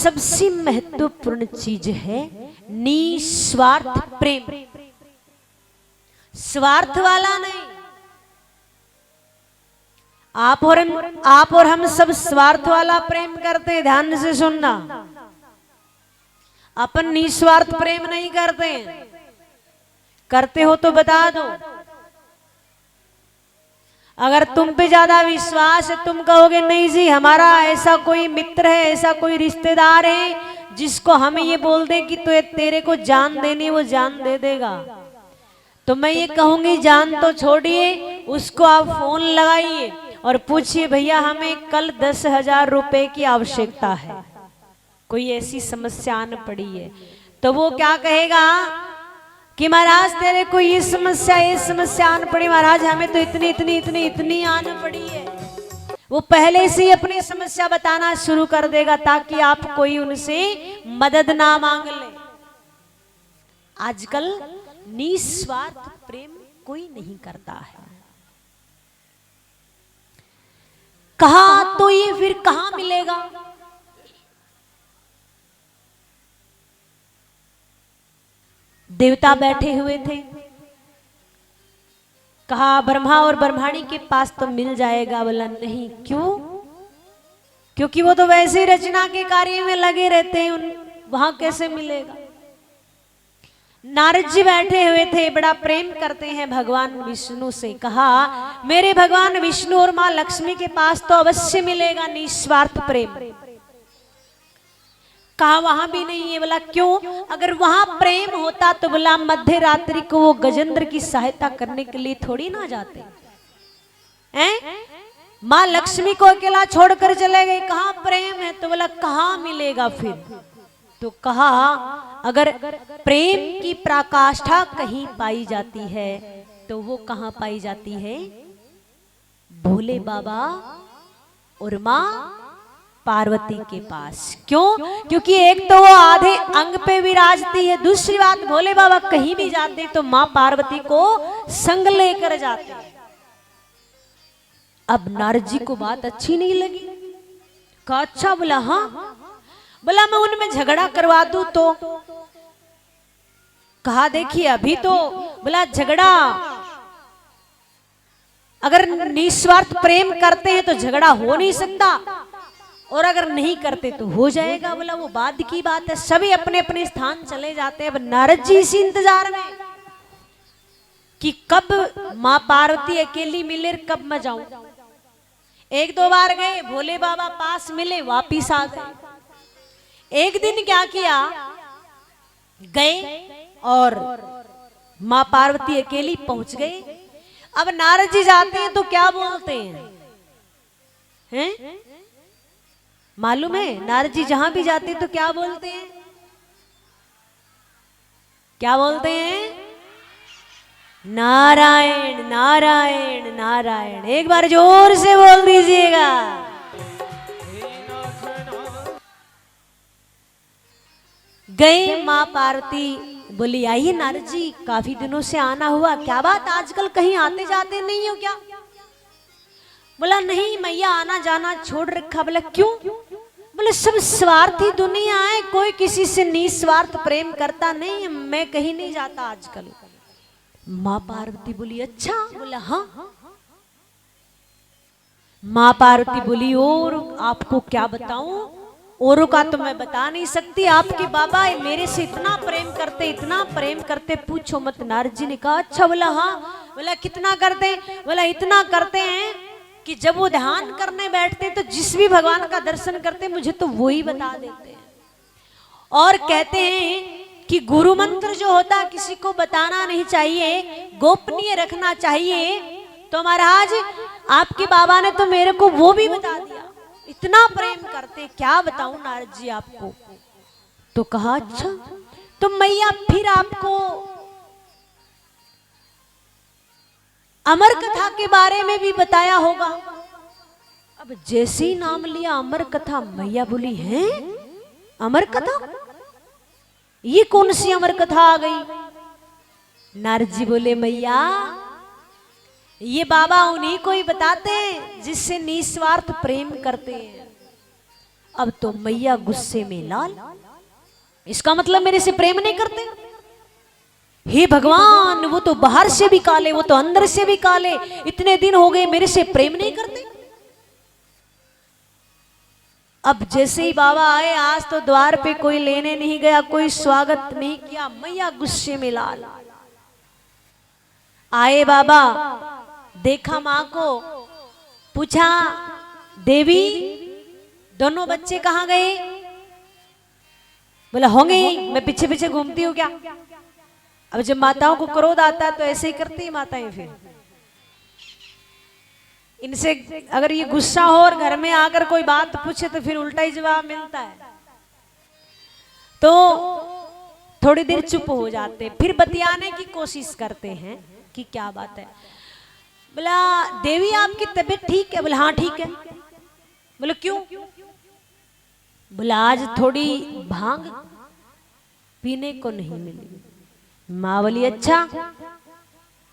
सबसे महत्वपूर्ण चीज है निस्वार्थ प्रेम। स्वार्थ वाला नहीं। आप और हम सब स्वार्थ वाला प्रेम करते हैं, ध्यान से सुनना। अपन निस्वार्थ प्रेम नहीं करते। करते हो तो बता दो। अगर तुम पे ज्यादा विश्वास है, तुम कहोगे नहीं जी हमारा ऐसा कोई मित्र है, ऐसा कोई रिश्तेदार है जिसको हम ये बोल दे कि तो तेरे को जान देनी, वो जान दे देगा। तो मैं ये कहूंगी जान तो छोड़िए, उसको आप फोन लगाइए और पूछिए भैया हमें कल 10,000 रुपए की आवश्यकता है, कोई ऐसी समस्या आन पड़ी है। तो वो क्या कहेगा कि महाराज तेरे को ये समस्या आन पड़ी, महाराज हमें तो इतनी आन पड़ी है। वो पहले से ही अपनी समस्या बताना शुरू कर देगा ताकि आप कोई उनसे मदद ना मांग ले। आजकल निस्वार्थ प्रेम कोई नहीं करता है। कहा तो ये फिर कहां मिलेगा? देवता बैठे हुए थे, कहा ब्रह्मा और ब्रह्माणी के पास तो मिल जाएगा। बोला नहीं। क्यों? क्योंकि वो तो वैसे ही रचना के कार्य में लगे रहते हैं, वहां कैसे मिलेगा? नारद जी बैठे हुए थे, बड़ा प्रेम करते हैं भगवान विष्णु से। कहा मेरे भगवान विष्णु और मां लक्ष्मी के पास तो अवश्य मिलेगा निस्वार्थ प्रेम। कहा वहां भी नहीं है। बोला क्यों? अगर वहां प्रेम होता तो बोला मध्य रात्रि को वो गजेंद्र की सहायता करने के लिए थोड़ी ना जाते हैं? मां लक्ष्मी को अकेला छोड़कर चले गए। कहां प्रेम है? तो बोला कहां मिलेगा फिर? तो कहा अगर प्रेम की पराकाष्ठा कहीं पाई जाती है तो वो कहां पाई जाती है? भोले बाबा और मां पार्वती के पास। क्यों? क्योंकि एक तो वो आधे अंग पे विराजती है, दूसरी बात भोले बाबा कहीं भी जाते तो मां पार्वती को संग लेकर जाते। अब नारद जी को बात अच्छी नहीं लगी। कहा अच्छा। बोला हाँ। बोला मैं उनमें झगड़ा करवा दूं तो? कहा देखिए अभी तो बोला झगड़ा अगर निस्वार्थ प्रेम करते हैं तो झगड़ा हो नहीं सकता, और अगर नहीं करते तो हो जाएगा। बोला वो बाद की बात है, सभी अपने अपने स्थान चले जाते हैं। अब नारद जी इसी इंतजार में कि कब मां पार्वती अकेली मिले, कब मैं जाऊं। एक दो बार गए, भोले बाबा पास मिले, वापिस आ गए। एक दिन क्या किया, गए और मां पार्वती अकेली पहुंच गए। अब नारद जी जाते हैं तो क्या बोलते हैं? मालूम है? नारद जी जहां भी जाते हैं तो क्या बोलते हैं? क्या बोलते हैं? नारायण नारायण नारायण। एक बार जोर से बोल दीजिएगा। गए मां पार्वती बोली आइए नारद जी, काफी दिनों से आना हुआ, क्या बात आजकल कहीं आते जाते नहीं हो क्या? बोला नहीं मैया, आना जाना छोड़ रखा। बोला क्यों? बोले सब स्वार्थी दुनिया है, कोई किसी से निस्वार्थ प्रेम करता नहीं, मैं कहीं नहीं जाता आजकल। मां पार्वती बोली अच्छा? बोला हाँ। मां पार्वती बोली और आपको क्या बताऊं, औरों का तो मैं बता नहीं सकती, आपके बाबा मेरे से इतना प्रेम करते पूछो मत। नारद जी ने कहा अच्छा। बोला हाँ। बोला कितना करते? बोला इतना करते हैं कि जब वो ध्यान करने बैठते तो जिस भी भगवान का दर्शन करते मुझे तो वो ही बता देते हैं, और कहते हैं कि गुरु मंत्र जो होता किसी को बताना नहीं चाहिए, गोपनीय रखना चाहिए। तो महाराज आपके बाबा ने तो मेरे को वो भी बता दिया, इतना प्रेम करते, क्या बताऊं नारद जी आपको। तो कहा अच्छा तो मैया फिर आपको अमर कथा के बारे में भी बताया होगा। अब जैसे ही नाम लिया अमर कथा, मैया बोली है अमर कथा, ये कौन सी अमर कथा आ गई? नारद जी बोले मैया ये बाबा उन्हीं को ही बताते हैं जिससे निस्वार्थ प्रेम करते हैं। अब तो मैया गुस्से में लाल, इसका मतलब मेरे से प्रेम नहीं करते। हे भगवान, वो तो बाहर से भी काले, वो तो अंदर से भी काले, इतने दिन हो गए मेरे से प्रेम नहीं करते। अब जैसे ही बाबा आए, आज तो द्वार पे कोई लेने नहीं गया, कोई स्वागत नहीं किया, मैया गुस्से में लाल। आए बाबा, देखा मां को, पूछा देवी दोनों बच्चे कहां गए? बोला होंगे, मैं पीछे पीछे घूमती हूँ क्या। अब जब माताओं को क्रोध आता है तो ऐसे ही करती है माताएं। फिर इनसे अगर ये गुस्सा हो और घर में आकर कोई बात पूछे तो फिर उल्टा ही जवाब मिलता है, तो थोड़ी देर चुप हो जाते, फिर बतियाने की कोशिश करते हैं कि क्या बात है। बोला देवी आपकी तबीयत ठीक है? बोला हाँ ठीक है। बोले क्यों? बोला आज थोड़ी भांग पीने को नहीं मिली। माँ बोली अच्छा,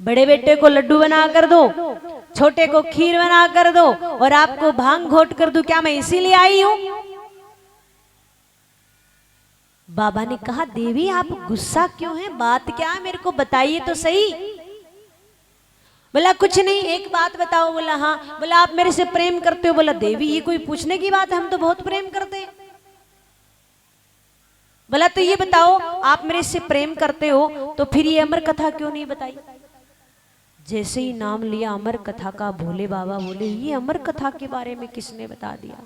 बड़े बेटे को लड्डू बना कर दो, छोटे को खीर बना कर दो और आपको भांग घोट कर दूं, क्या मैं इसीलिए आई हूं? बाबा ने कहा देवी आप गुस्सा क्यों हैं, बात क्या है, मेरे को बताइए तो सही। बोला कुछ नहीं, एक बात बताओ। बोला हाँ। बोला आप मेरे से प्रेम करते हो? बोला देवी ये कोई पूछने की बात है, हम तो बहुत प्रेम करते हैं। बोला तो ये बताओ आप मेरे से प्रेम करते हो तो फिर ये अमर कथा क्यों नहीं बताई? जैसे ही नाम लिया अमर कथा का, भोले बाबा बोले ये अमर कथा के बारे में किसने बता दिया?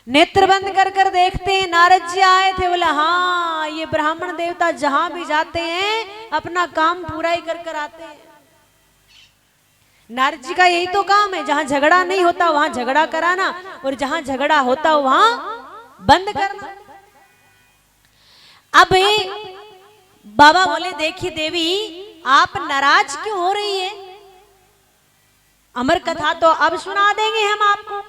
नेत्र बंद कर कर देखते हैं, नारद जी आए थे। बोला हाँ, ये ब्राह्मण देवता जहां भी जाते हैं अपना काम पूरा ही कर कर आते हैं। नारद जी का यही तो काम है, जहां झगड़ा नहीं होता वहां झगड़ा कराना और जहां झगड़ा होता वहां बंद करना। अब बाबा बोले देखिए देवी आप नाराज क्यों हो रही है? अमर कथा तो अब सुना देंगे हम आपको।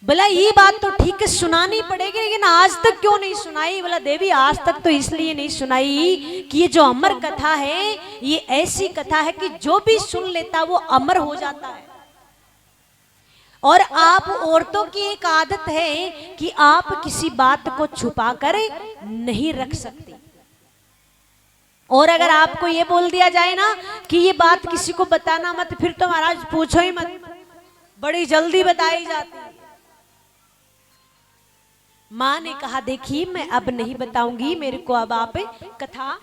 बोला ये बात तो ठीक है सुनानी पड़ेगी, लेकिन आज तक क्यों नहीं सुनाई? बोला देवी आज तक तो इसलिए नहीं सुनाई कि ये जो अमर कथा है ये ऐसी कथा है कि जो भी सुन लेता वो अमर हो जाता है। और आप औरतों की एक आदत है कि आप किसी बात को छुपा कर नहीं रख सकती, और अगर आपको ये बोल दिया जाए ना कि ये बात किसी को बताना मत, फिर तो महाराज पूछो ही मत, बड़ी जल्दी बताई जाती है। माँ ने कहा देखिए मैं अब नहीं बताऊंगी, मेरे को अब आप कथा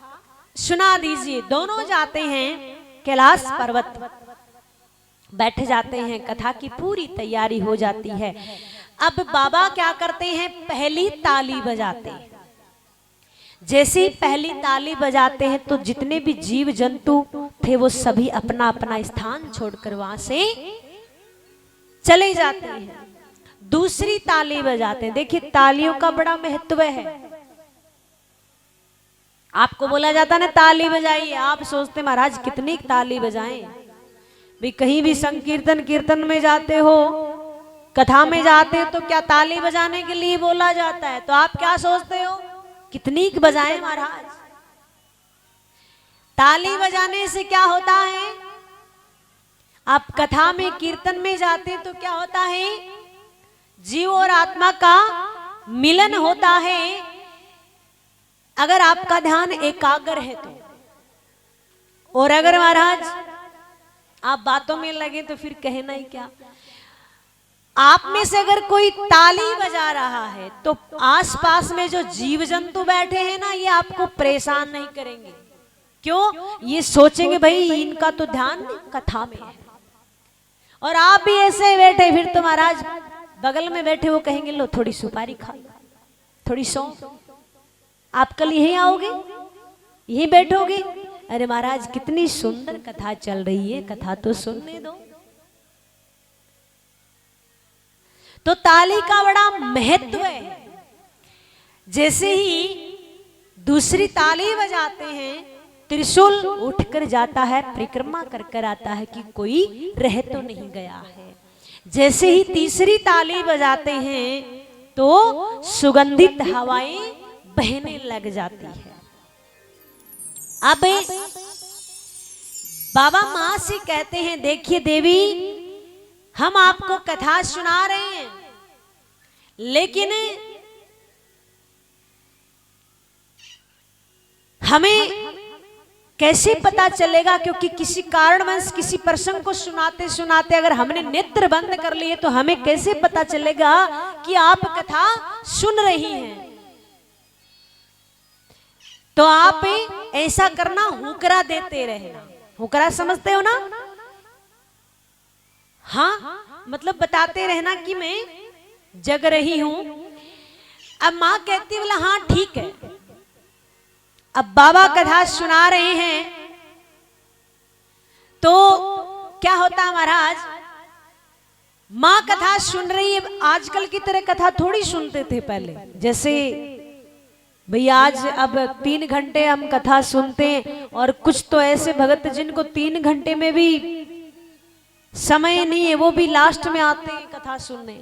सुना दीजिए। दोनों जाते हैं कैलाश पर्वत, बैठ जाते हैं, कथा की पूरी तैयारी हो जाती है। अब बाबा क्या करते हैं, पहली ताली बजाते हैं। जैसे ही पहली ताली बजाते हैं तो जितने भी जीव जंतु थे वो सभी अपना अपना स्थान छोड़कर वहां से चले जाते हैं। दूसरी ताली बजाते हैं। देखिए तालियों का बड़ा महत्व है। आपको बोला जाता है ना ताली बजाइए, आप सोचते महाराज कितनी ताली बजाएं भी। कहीं भी संकीर्तन कीर्तन में जाते हो, कथा में जाते हो तो क्या ताली बजाने के लिए बोला जाता है? तो आप क्या सोचते हो कितनी बजाएं महाराज? ताली बजाने से क्या होता है? आप कथा में कीर्तन में जाते तो क्या होता है? जीव और आत्मा का मिलन होता है। अगर आपका ध्यान एकाग्र है तो, और अगर महाराज आप बातों में लगे तो फिर कहना ही क्या। आप में से अगर कोई ताली बजा रहा है तो आसपास में जो जीव जंतु बैठे हैं ना, ये आपको परेशान नहीं करेंगे। क्यों? ये सोचेंगे भाई इनका तो ध्यान कथा में है। और आप भी ऐसे बैठे, फिर तो महाराज बगल में बैठे वो कहेंगे लो थोड़ी सुपारी खा, थोड़ी सौंफ। आप कल यहीं आओगे, यहीं बैठोगे। अरे महाराज कितनी सुंदर कथा चल रही है, कथा तो सुनने दो। तो ताली का बड़ा महत्व है। जैसे ही दूसरी ताली बजाते हैं, त्रिशूल उठकर जाता है, परिक्रमा कर कर आता है कि कोई रह तो नहीं गया है। जैसे ही तीसरी ताली बजाते हैं तो सुगंधित हवाएं बहने लग जाती है। अब बाबा मां से कहते हैं देखिए देवी हम आपको कथा सुना रहे हैं, लेकिन हमें कैसे पता चलेगा? क्योंकि किसी कारणवश किसी प्रसंग को सुनाते सुनाते अगर हमने नेत्र बंद कर लिए तो हमें कैसे पता चलेगा कि आप कथा सुन रही हैं? तो आप ऐसा करना, हुकरा देते रहना। हुकरा समझते हो ना? हाँ, मतलब बताते रहना कि मैं जग रही हूं। अब मां कहती बोला हाँ ठीक है। अब बाबा कथा सुना रहे हैं तो क्या होता महाराज, मां कथा सुन रही है। आजकल की तरह कथा थोड़ी सुनते थे पहले, जैसे भैया आज अब 3 घंटे हम कथा सुनते हैं, और कुछ तो ऐसे भगत जिनको 3 घंटे में भी समय नहीं है, वो भी लास्ट में आते हैं कथा सुनने।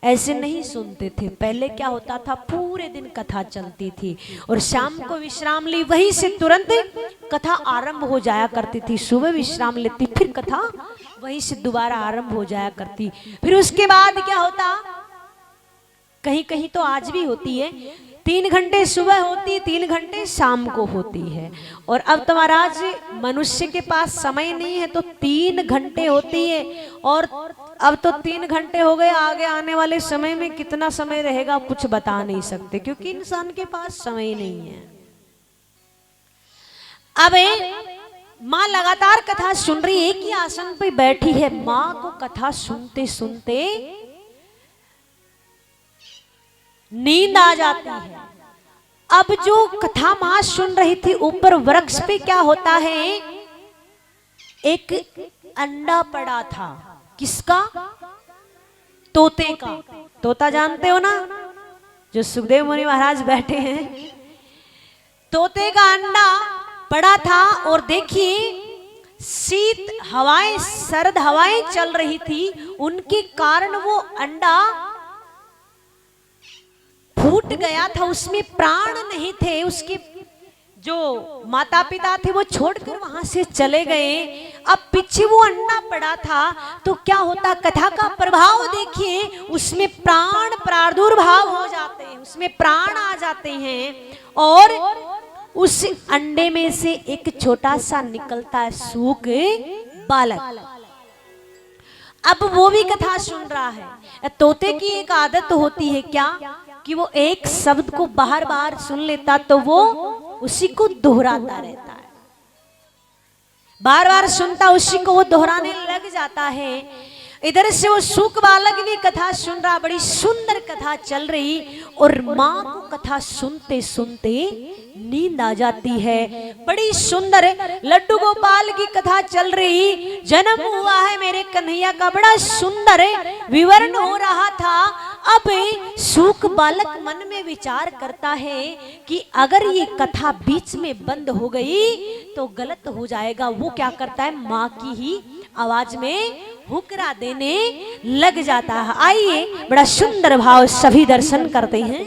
ऐसे नहीं सुनते थे। पहले क्या होता था, पूरे दिन कथा चलती थी और शाम को विश्राम ली, वहीं से तुरंत कथा आरंभ हो जाया करती थी। सुबह विश्राम लेती, फिर कथा वहीं से दोबारा आरंभ हो जाया करती। फिर उसके बाद क्या होता, कहीं कहीं तो आज भी होती है, 3 घंटे सुबह होती, 3 घंटे शाम को होती है। और अब तो महाराज मनुष्य के पास समय नहीं है तो 3 घंटे होती है, और अब तो 3 घंटे हो गए, आगे आने वाले समय में कितना समय रहेगा कुछ बता नहीं सकते, क्योंकि इंसान के पास समय नहीं है। अब माँ लगातार कथा सुन रही है, एक ही आसन पे बैठी है। माँ को कथा सुनते सुनते नींद आ जाती है। अब जो कथा मां सुन रही थी, ऊपर वृक्ष पे क्या होता है, एक अंडा पड़ा था। किसका? तोते का। तोता जानते हो ना, जो सुखदेव मुनि महाराज बैठे हैं, तोते का अंडा पड़ा था। और देखिए शीत हवाएं, सर्द हवाएं चल रही थी, उनके कारण वो अंडा फूट गया था, उसमें प्राण नहीं थे। उसके जो माता पिता थे वो छोड़कर वहां से चले गए। अब पीछे वो अंडा पड़ा था, तो क्या होता, कथा का प्रभाव देखिए, उसमें प्राण प्रादुर्भाव हो जाते हैं, उसमें प्राण आ जाते हैं, और उस अंडे में से एक छोटा सा निकलता है सूक बालक। अब वो भी कथा सुन रहा है। तोते की एक आदत होती है क्या, कि वो एक शब्द को बार बार सुन लेता तो वो उसी को दोहराता रहता है, बार बार सुनता, उसी को वो दोहराने लग जाता है। इधर से वो सूक बालक भी कथा सुन रहा, बड़ी सुंदर कथा चल रही, और माँ को कथा सुनते सुनते नींद आ जाती है। बड़ी सुंदर लड्डू गोपाल की कथा चल रही, जन्म हुआ है मेरे कन्हैया का, बड़ा सुंदर विवरण हो रहा था। अब सूक बालक मन में विचार करता है कि अगर ये कथा बीच में बंद हो गई तो गलत हो जाएगा। वो क्या करता है, माँ की ही आवाज में हुकरा देने लग जाता है। आइए बड़ा सुंदर भाव सभी दर्शन करते हैं।